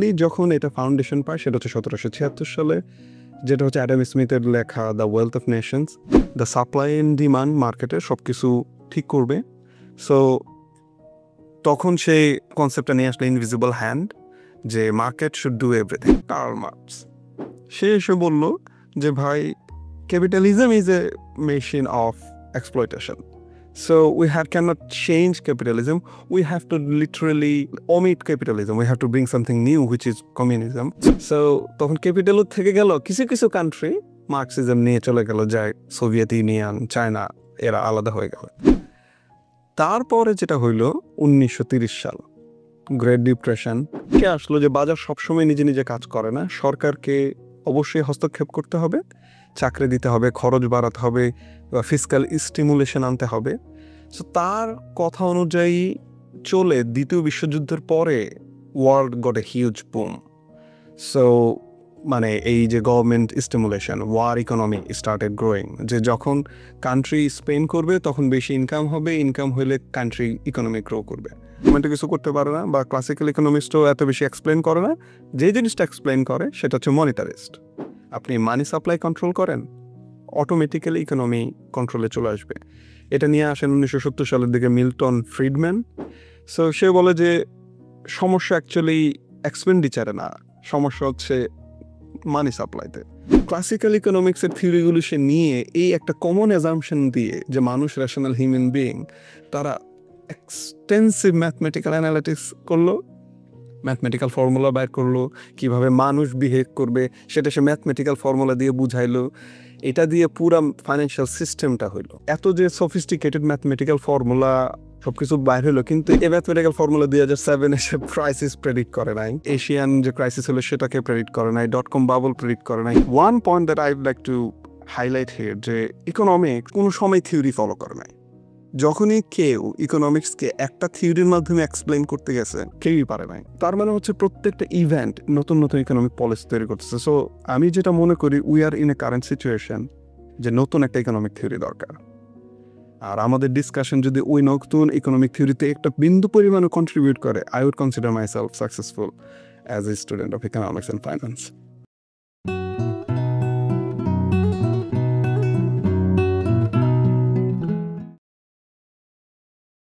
Mainly যখন এটা foundation পায় সেটা হচ্ছে 1776 সালে, যেটা হচ্ছে অ্যাডাম স্মিথের লেখা the wealth of Nations. The supply and demand মার্কেটে সব কিছু ঠিক করবে। সো তখন সেই কনসেপ্টটা নিয়ে আসলে ইনভিজিবল হ্যান্ড, যে market should do everything. Karl Marx সে এসে বলল যে ভাই, capitalism is a machine of exploitation, so we cannot change capitalism. We have to literally omit capitalism. We have to bring something new, which is communism. So তখন capital থেকে গেল কিছু কিছু কান্ট্রি মার্কসিজম নিয়ে চলে গেল, যায় সোভিয়েত ইউনিয়ন, চায়না, এরা আলাদা হয়ে গেল। তারপরে যেটা হইল 1930 সাল, গ্রেট ডিপ্রেশন কে আসলো, যে বাজার সবসময় নিজে নিজে কাজ করে না, সরকারকে অবশ্যই হস্তক্ষেপ করতে হবে, চাকরি দিতে হবে, খরচ বাড়াতে হবে, ফিসক্যাল স্টিমুলেশন আনতে হবে। সো তার কথা অনুযায়ী চলে দ্বিতীয় বিশ্বযুদ্ধের পরে world got a huge boom. So মানে এই যে government stimulation, war economy started growing, যে যখন কান্ট্রি স্পেন্ড করবে তখন বেশি ইনকাম হবে, ইনকাম হলে কান্ট্রি ইকোনমি গ্রো করবে। গভর্নমেন্ট কিছু করতে পারে না, বা ক্লাসিক্যাল ইকোনমিস্টও এত বেশি এক্সপ্লেন করে না। যে জিনিসটা এক্সপ্লেন করে সেটা হচ্ছে মনিটারিস্ট। আপনি মানি সাপ্লাই কন্ট্রোল করেন, অটোমেটিক্যালি ইকোনমি কন্ট্রোলে চলে আসবে। এটা নিয়ে আসেন 1970 সালের দিকে মিল্টন ফ্রিডম্যান। সো সে বলে যে সমস্যা অ্যাকচুয়ালি এক্সপেন্ডিচারে না, সমস্যা হচ্ছে মানি সাপ্লাইতে। ক্লাসিক্যাল ইকোনমিক্সের থিওরিগুলো সে নিয়ে এই একটা কমন অ্যাজাম্পশন দিয়ে যে মানুষ রেশনাল হিউম্যান বিইং, তারা এক্সটেন্সিভ ম্যাথমেটিক্যাল অ্যানালিটিক্স করলো, ম্যাথমেটিক্যাল ফর্মুলা বের করলো, কিভাবে মানুষ বিহেভ করবে সেটা সে ম্যাথমেটিক্যাল ফর্মুলা দিয়ে বুঝাইলো। এটা দিয়ে পুরা ফাইন্যান্সিয়াল সিস্টেমটা হইলো। এত যে সফিস্টিকেটেড ম্যাথমেটিক্যাল ফর্মুলা সবকিছু বাইর হইলো, কিন্তু এই ম্যাথমেটিক্যাল ফর্মুলা 2007 এসে ক্রাইসিস প্রেডিক্ট করে নাই, এশিয়ান যে ক্রাইসিস হলো সেটাকে প্রেডিক্ট করে নাই, .com বাবল প্রেডিক্ট করে নাই। One point that I would like to highlight here, যে ইকোনমিক্স কোনো সময় থিওরি ফলো করে নাই। যখনই কেউ ইকোনমিক্সকে একটা থিওরির মাধ্যমে এক্সপ্লেন করতে গেছে, কেউই পারে নাই। তার মানে হচ্ছে প্রত্যেকটা ইভেন্ট নতুন নতুন ইকোনমিক পলিসি তৈরি করতেছে। সো আমি যেটা মনে করি, we are in a current situation যে নতুন একটা ইকোনমিক থিওরি দরকার। আর আমাদের ডিসকাশন যদি ওই নতুন ইকোনমিক থিওরিতে একটা বিন্দু পরিমাণে কন্ট্রিবিউট করে, I would consider myself successful as a student of economics and finance.